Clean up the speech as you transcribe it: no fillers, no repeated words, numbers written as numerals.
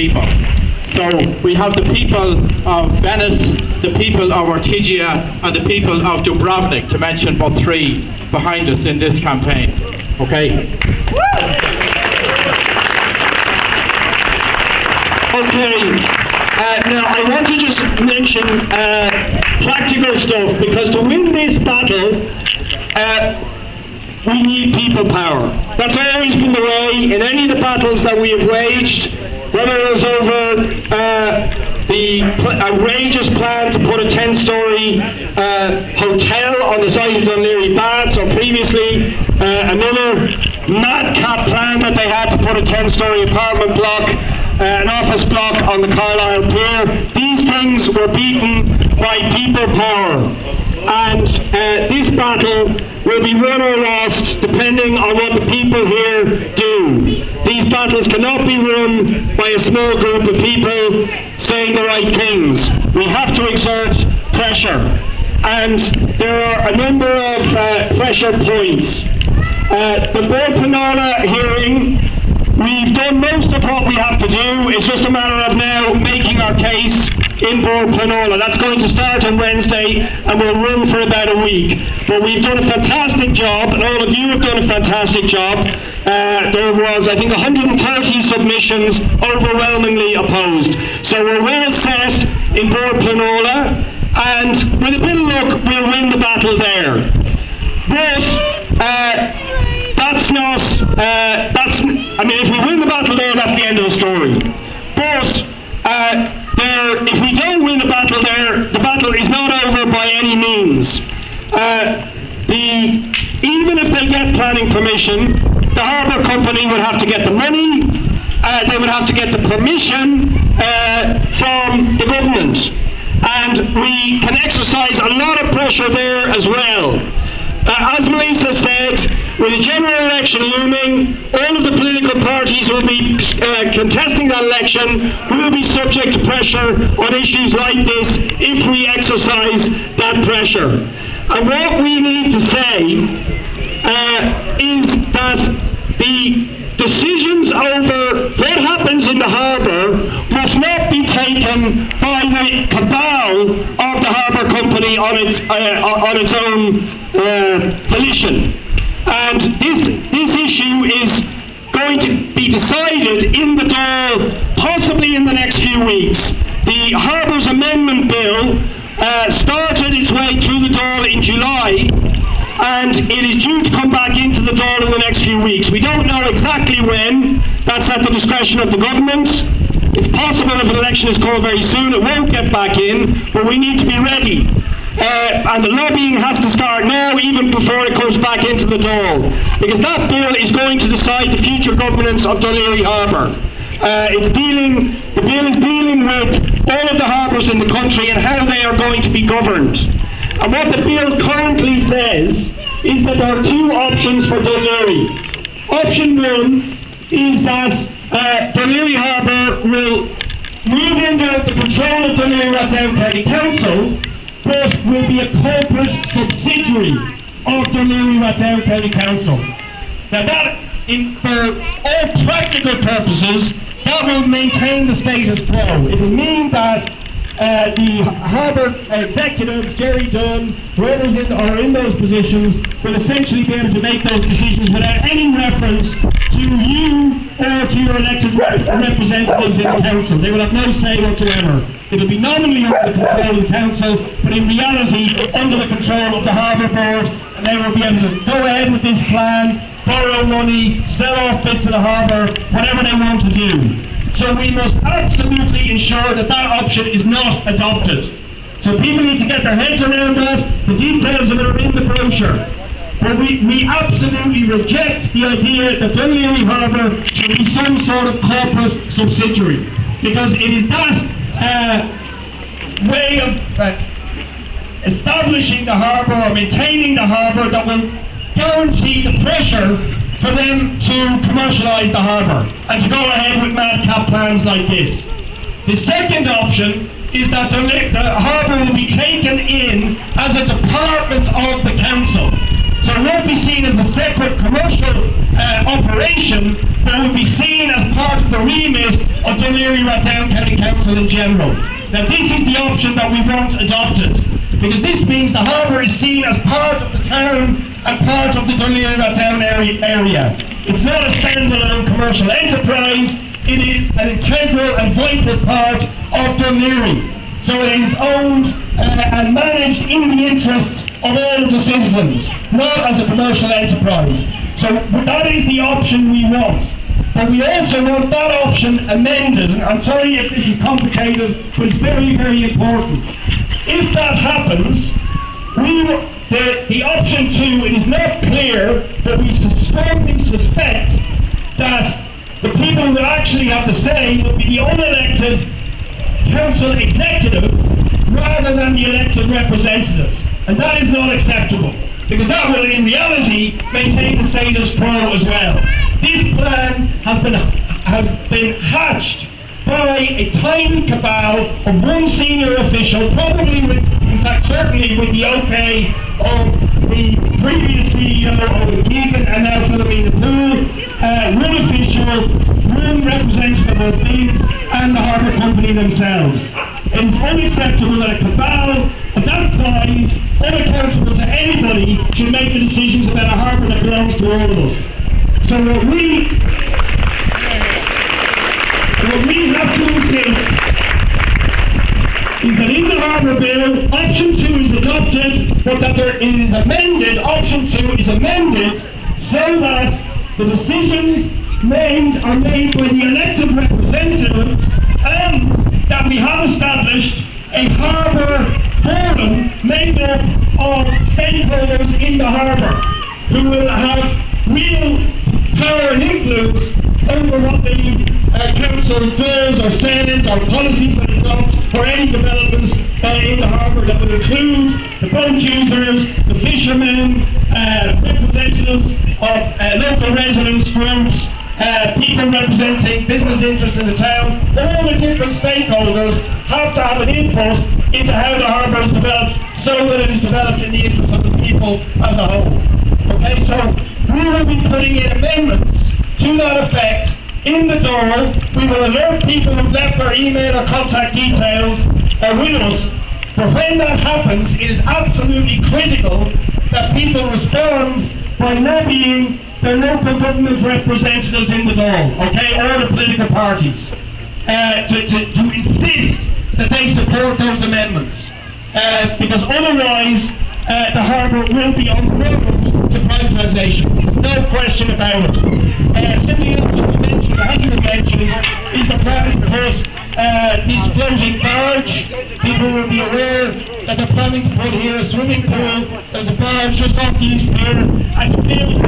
people. So we have the people of Venice, the people of Ortigia, and the people of Dubrovnik, to mention but three behind us in this campaign. Okay? Okay. Now I want to just mention practical stuff, because to win this battle, we need people power. That's always been the way in any of the battles that we have waged, whether it was over the outrageous plan to put a 10-storey hotel on the site of Dunleary Baths, or previously another madcap plan that they had to put a 10-storey apartment block, an office block on the Carlisle Pier. These things were beaten by people power. And this battle will be won or lost depending on what the people here do. These battles cannot be won by a small group of people saying the right things. We have to exert pressure. And there are a number of pressure points. The Bord Pleanála hearing, we've done most of what we have to do. It's just a matter of now making our case in Bord Pleanála. That's going to start on Wednesday and will run for about a week. But we've done a fantastic job, and all of you have done a fantastic job. There was, I think, 130 submissions, overwhelmingly opposed. So we're well set in Bord Pleanála, and with a bit of luck, we'll win the battle there. But if we win the battle there, that's the end of the story. But if we don't win the battle there, the battle is not over by any means. Even if they get planning permission, the Harbour Company would have to get the money, they would have to get the permission from the government. And we can exercise a lot of pressure there as well. As Melissa said, with the general election looming, all of the political parties who will be contesting that election will be subject to pressure on issues like this if we exercise that pressure. And what we need to say is that the decisions over what happens in the harbour must not be taken by the cabal of the Harbour Company on its own volition. And this issue is going to be decided in the Dáil, possibly in the next few weeks. The Harbour's Amendment Bill started its way through the Dáil in July, and it is due to come back into the Dáil in the next few weeks. We don't know exactly when. That's at the discretion of the government. It's possible if an election is called very soon, it won't get back in, but we need to be ready. And the lobbying has to start now, even before it comes back into the Dáil, because that bill is going to decide the future governance of Dunleary Harbour. The bill is dealing with all of the harbours in the country and how they are going to be governed. And what the bill currently says is that there are two options for Dunleary. Option one is that Dunleary Harbour will move under the control of Dunleary Rathdown County Council, but will be a corporate subsidiary of Dunleary Rathdown County Council. Now that, for all practical purposes, that will maintain the status quo. It will mean that the Harbour executives, Jerry Dunn, whoever's are in those positions, will essentially be able to make those decisions without any reference to you or to your elected representatives in the council. They will have no say whatsoever. It will be nominally under the control of the council, but in reality under the control of the Harbour Board, and they will be able to go ahead with this plan, borrow money, sell off bits of the harbour, whatever they want to do. So we must absolutely ensure that that option is not adopted. So people need to get their heads around that. The details of it are in the brochure. But we absolutely reject the idea that Dunleary Harbour should be some sort of corporate subsidiary, because it is that way of establishing the harbour or maintaining the harbour that will guarantee the pressure for them to commercialise the harbour and to go ahead with madcap plans like this. The second option is that the harbour will be taken in as a department of the council. So it won't be seen as a separate commercial operation, that would be seen as part of the remit of Dunleary Rathdown County Council in general. Now this is the option that we want adopted, because this means the harbour is seen as part of the town and part of the Dunleary Rathdown area. It's not a standalone commercial enterprise, it is an integral and vital part of Dunleary. So it is owned and managed in the interests of all of the citizens, not as a commercial enterprise. So that is the option we want. But we also want that option amended. I'm sorry if this is complicated, but it's very, very important. If that happens, the option 2, it is not clear, but we strongly suspect that the people who will actually have the say will be the unelected council executive rather than the elected representatives. And that is not acceptable, because that will in reality maintain the status quo as well. This plan has been hatched by a tiny cabal of one senior official, probably with, in fact certainly with the okay of the previous CEO of Keegan and now Philomena Poole, one official, one representative of Leeds and the Harbour Company themselves. It is unacceptable that a cabal of that size, unaccountable to anybody, should make the decisions about a harbour that belongs to all of us. So what we have to insist is that in the Harbour Bill, option 2 is adopted, but that it is amended, option 2 is amended, so that the decisions are made by the elected representatives, and that we have established a harbour forum made up of stakeholders in the harbour, who will have real power and influence over what the council does or says or policies that adopt for any developments in the harbour that would include the boat users, the fishermen, representatives of local residents groups, people representing business interests in the town. All the different stakeholders have to have an input into how the harbour is developed, so that it is developed in the interest of the people as a whole. Okay, so we will be putting in amendments to that effect in the door. We will alert people who've left their email or contact details with us. But when that happens, it is absolutely critical that people respond by lobbying their local government representatives in the Dáil, okay, all the political parties, to insist that they support those amendments, because otherwise the harbour will be on the road to privatization, no question about it. Something else that hasn't been mentioned is the plan for this floating barge. People will be aware that they're planning to put here a swimming pool. There's a barge just off the east pier, and to build